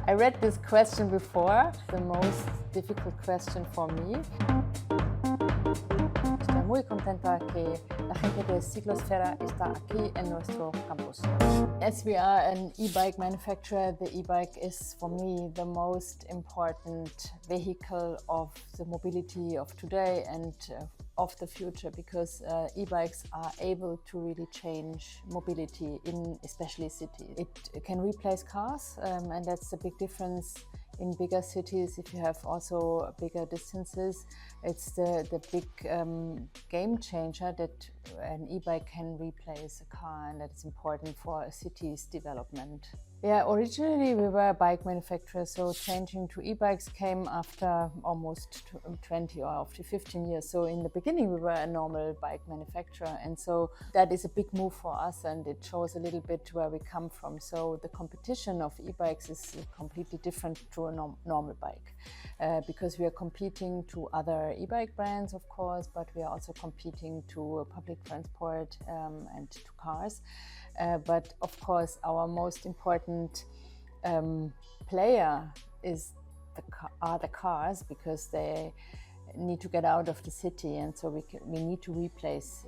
I read this question before, the most difficult question for me. Estoy muy contenta que la gente de Ciclosfera está aquí en nuestro campus. As we are an e-bike manufacturer, the e-bike is for me the most important vehicle of the mobility of today and of the future, because e-bikes are able to really change mobility in especially cities. It can replace cars, and that's the big difference in bigger cities. If you have also bigger distances, it's the big game changer that an e-bike can replace a car, and that's important for a city's development. Yeah, originally we were a bike manufacturer, so changing to e-bikes came after almost 20 or after 15 years. So in the beginning we were a normal bike manufacturer, and so that is a big move for us, and it shows a little bit where we come from. So the competition of e-bikes is completely different to a normal bike, because we are competing to other e-bike brands, of course, but we are also competing to public transport and to cars. But of course, our most important player are the cars, because they need to get out of the city, and so we need to replace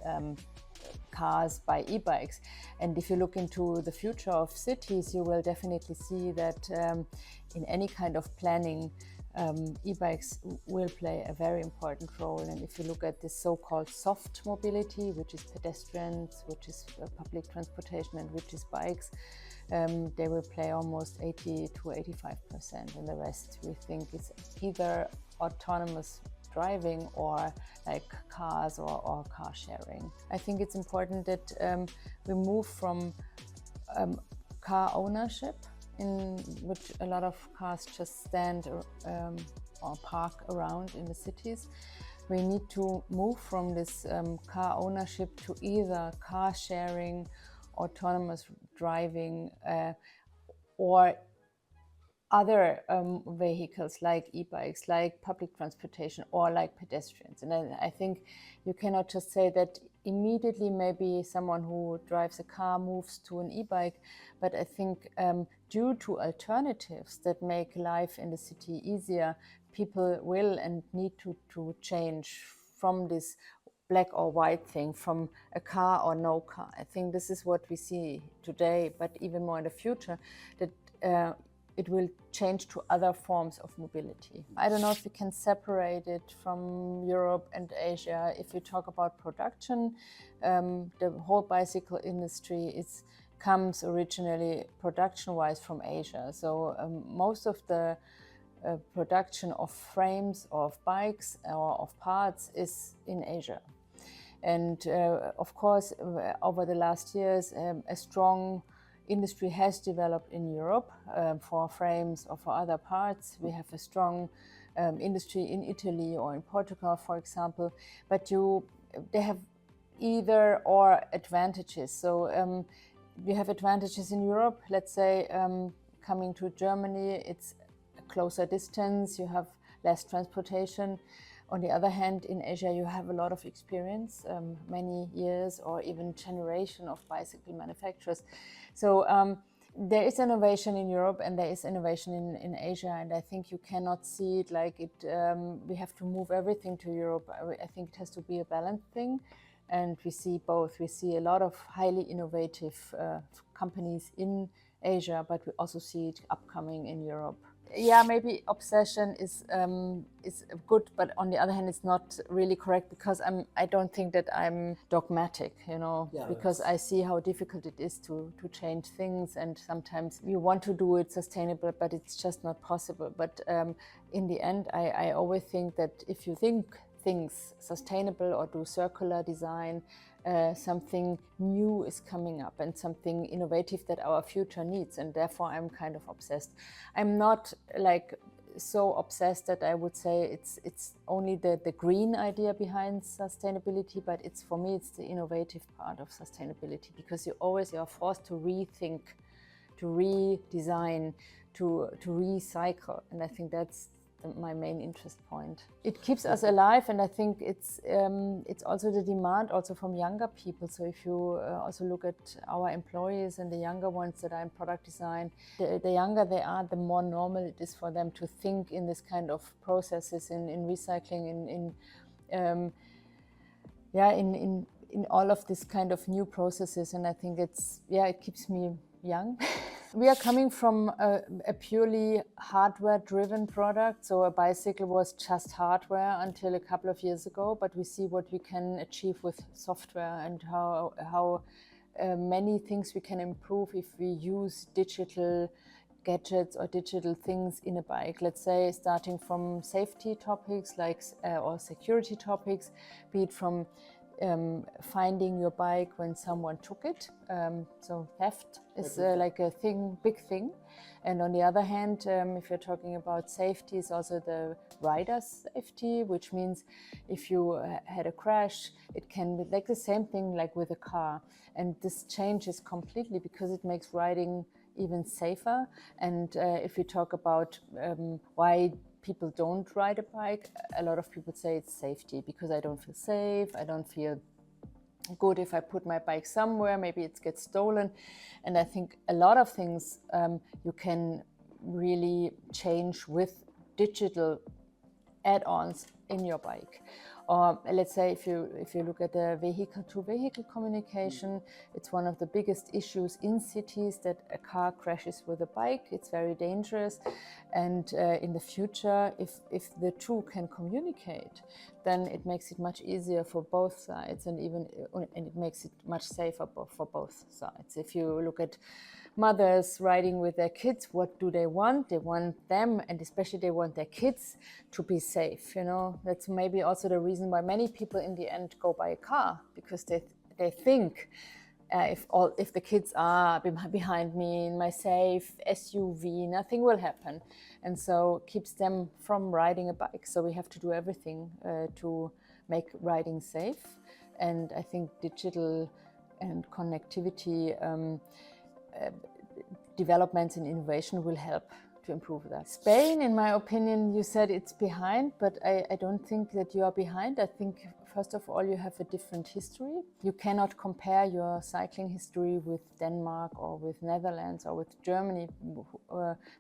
cars by e-bikes. And if you look into the future of cities, you will definitely see that in any kind of planning, e-bikes will play a very important role. And if you look at this so-called soft mobility, which is pedestrians, which is public transportation, and which is bikes, they will play almost 80 to 85%. And the rest, we think, is either autonomous driving or like cars or car sharing. I think it's important that we move from car ownership, in which a lot of cars just stand or park around in the cities. We need to move from this car ownership to either car sharing, autonomous driving, or other vehicles like e-bikes, like public transportation, or like pedestrians. And I think you cannot just say that immediately maybe someone who drives a car moves to an e-bike, but I think due to alternatives that make life in the city easier, people will and need to change from this black or white thing, from a car or no car. I think this is what we see today, but even more in the future, that it will change to other forms of mobility. I don't know if we can separate it from Europe and Asia. If we talk about production, the whole bicycle industry comes originally production-wise from Asia. So most of the production of frames of bikes or of parts is in Asia. And of course, over the last years, a strong industry has developed in Europe for frames or for other parts. We have a strong industry in Italy or in Portugal, for example, but they have either or advantages. So you have advantages in Europe. Let's say coming to Germany, it's a closer distance, you have less transportation. On the other hand, in Asia, you have a lot of experience, many years or even generation of bicycle manufacturers. So there is innovation in Europe and there is innovation in Asia, and I think you cannot see it like it. We have to move everything to Europe. I think it has to be a balanced thing, and we see both. We see a lot of highly innovative companies in Asia, but we also see it upcoming in Europe. Yeah, maybe obsession is good, but on the other hand, it's not really correct, because I don't think that I'm dogmatic, because I see how difficult it is to change things, and sometimes you want to do it sustainable, but it's just not possible. But in the end, I always think that if you think things sustainable or do circular design, something new is coming up and something innovative that our future needs, and therefore I'm kind of obsessed. I'm not like so obsessed that I would say it's only the green idea behind sustainability, but for me it's the innovative part of sustainability, because you are forced to rethink, to redesign, to recycle, and I think that's my main interest point. It keeps us alive, and I think it's also the demand also from younger people. So if you also look at our employees and the younger ones that are in product design, the younger they are, the more normal it is for them to think in this kind of processes, in recycling, in all of this kind of new processes. And I think it keeps me young. We are coming from a purely hardware-driven product, so a bicycle was just hardware until a couple of years ago, but we see what we can achieve with software and how many things we can improve if we use digital gadgets or digital things in a bike. Let's say starting from safety topics or security topics, be it from finding your bike when someone took it. So theft is like a big thing. And on the other hand, if you're talking about safety, is also the rider's safety, which means if you had a crash, it can be like the same thing like with a car. And this changes completely because it makes riding even safer. And if you talk about why people don't ride a bike, a lot of people say it's safety, because I don't feel safe, I don't feel good if I put my bike somewhere, maybe it gets stolen. And I think a lot of things you can really change with digital add-ons in your bike. Or let's say if you look at the vehicle-to-vehicle communication, it's one of the biggest issues in cities that a car crashes with a bike. It's very dangerous. And in the future, if the two can communicate, then it makes it much easier for both sides, and it makes it much safer for both sides. If you look at mothers riding with their kids, what do they want? They want them, and especially they want their kids to be safe. You know, that's maybe also the reason why many people in the end go buy a car, because they think if the kids are behind me in my safe SUV, nothing will happen, and so keeps them from riding a bike. So we have to do everything to make riding safe, and I think digital and connectivity developments and innovation will help to improve that. Spain, in my opinion, you said it's behind, but I don't think that you are behind. I think, first of all, you have a different history. You cannot compare your cycling history with Denmark or with Netherlands or with Germany,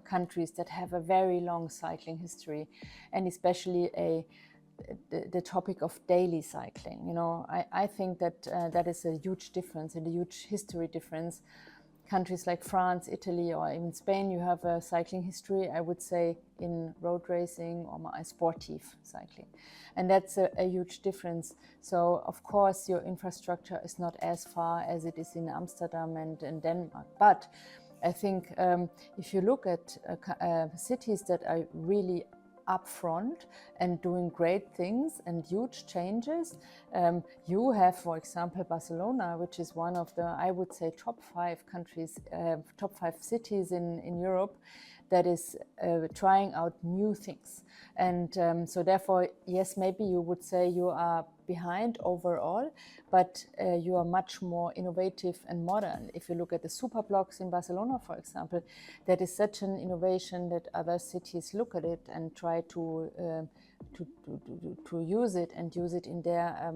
countries that have a very long cycling history, and especially the topic of daily cycling. You know, I think that that is a huge difference and a huge history difference. Countries like France, Italy, or even Spain, you have a cycling history, I would say, in road racing or sportive cycling. And that's a huge difference. So, of course, your infrastructure is not as far as it is in Amsterdam and in Denmark. But I think if you look at cities that are really upfront and doing great things and huge changes. You have, for example, Barcelona, which is one of the, I would say, top 5 countries, top 5 cities in Europe that is trying out new things. And so therefore, yes, maybe you would say you are behind overall, but you are much more innovative and modern. If you look at the superblocks in Barcelona, for example, that is such an innovation that other cities look at it and try to use it and use it in their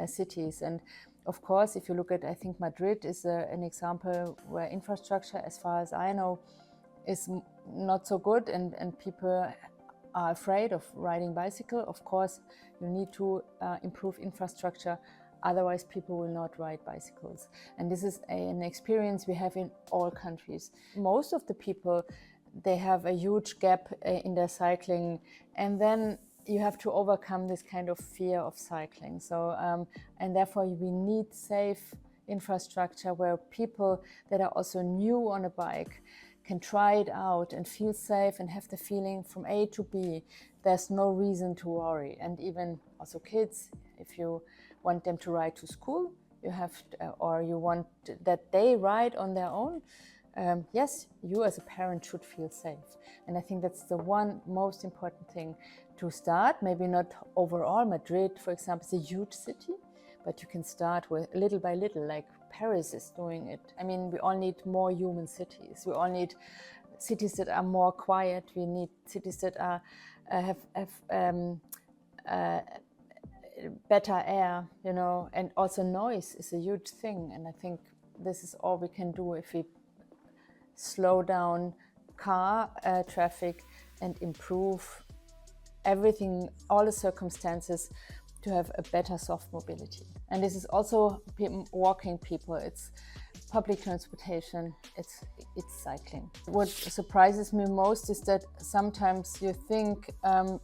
cities. And of course, if you look at, I think Madrid is an example where infrastructure, as far as I know, is not so good, and people are afraid of riding bicycle. Of course, you need to improve infrastructure, otherwise people will not ride bicycles. And this is an experience we have in all countries. Most of the people, they have a huge gap in their cycling, and then you have to overcome this kind of fear of cycling. So, and therefore we need safe infrastructure where people that are also new on a bike can try it out and feel safe and have the feeling from A to B, there's no reason to worry. And even also kids, if you want them to ride to school, you have to, or you want that they ride on their own, yes, you as a parent should feel safe. And I think that's the one most important thing to start. Maybe not overall. Madrid, for example, is a huge city, but you can start with little by little, like Paris is doing it. I mean, we all need more human cities. We all need cities that are more quiet. We need cities that are have better air, you know, and also noise is a huge thing. And I think this is all we can do if we slow down car traffic and improve everything, all the circumstances to have a better soft mobility. And this is also walking people, it's public transportation, it's cycling. What surprises me most is that sometimes you think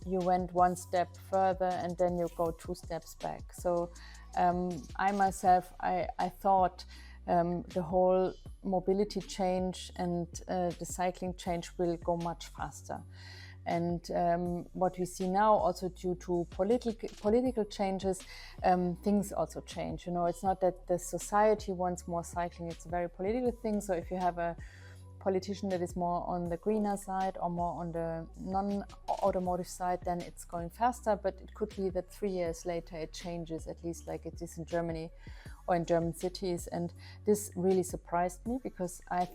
you went one step further and then you go 2 steps back. So I myself, I thought the whole mobility change and the cycling change will go much faster. And what we see now, also due to political changes, things also change. You know, it's not that the society wants more cycling, it's a very political thing. So if you have a politician that is more on the greener side or more on the non-automotive side, then it's going faster. But it could be that 3 years later it changes, at least like it is in Germany or in German cities. And this really surprised me, because I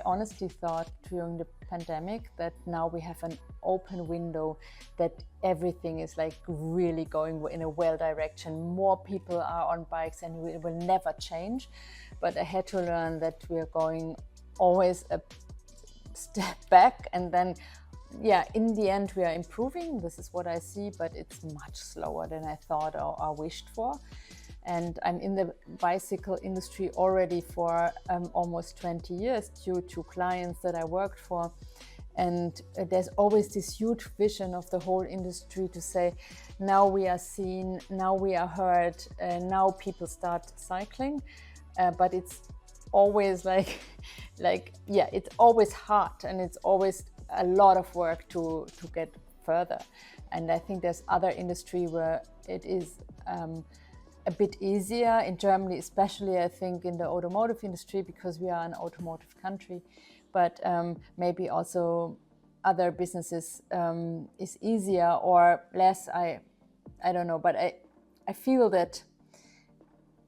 honestly thought during the pandemic that now we have an open window, that everything is like really going in a well direction. More people are on bikes and it will never change. But I had to learn that we are going always a step back, and then in the end we are improving. This is what I see, but it's much slower than I thought or wished for. And I'm in the bicycle industry already for almost 20 years due to clients that I worked for. And there's always this huge vision of the whole industry to say, now we are seen, now we are heard, now people start cycling. But it's always it's always hard, and it's always a lot of work to get further. And I think there's other industry where it is a bit easier. In Germany especially, I think in the automotive industry, because we are an automotive country, but maybe also other businesses is easier or less. I don't know, but I feel that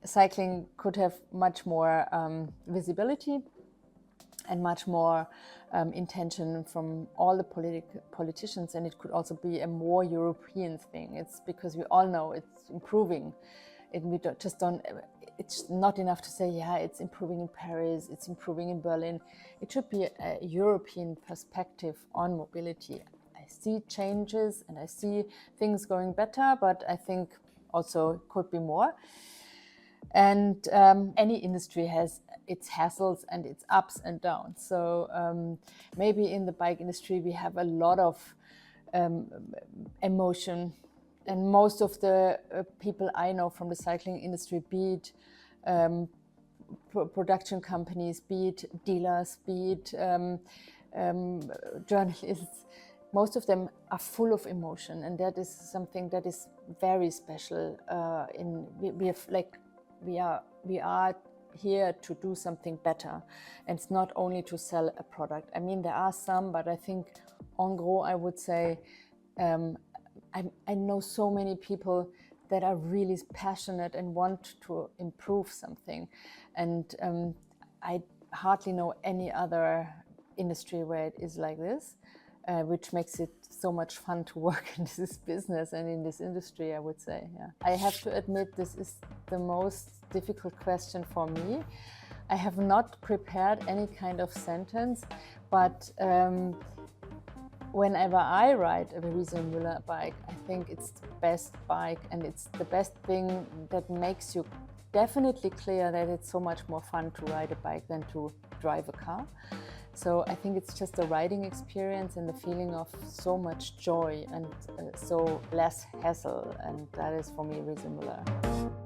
cycling could have much more visibility and much more intention from all the politicians, and it could also be a more European thing. It's because we all know it's improving. It's not enough to say, it's improving in Paris, it's improving in Berlin. It should be a European perspective on mobility. I see changes and I see things going better, but I think also it could be more. And any industry has its hassles and its ups and downs. So maybe in the bike industry we have a lot of emotion. And most of the people I know from the cycling industry, be it production companies, be it dealers, be it journalists, most of them are full of emotion, and that is something that is very special. We are here to do something better, and it's not only to sell a product. I mean, there are some, but I think en gros, I would say. I know so many people that are really passionate and want to improve something. And I hardly know any other industry where it is like this, which makes it so much fun to work in this business and in this industry, I would say. Yeah. I have to admit, this is the most difficult question for me. I have not prepared any kind of sentence, but whenever I ride a Riese Müller bike, I think it's the best bike, and it's the best thing that makes you definitely clear that it's so much more fun to ride a bike than to drive a car. So I think it's just a riding experience and the feeling of so much joy and so less hassle, and that is for me Riese Müller.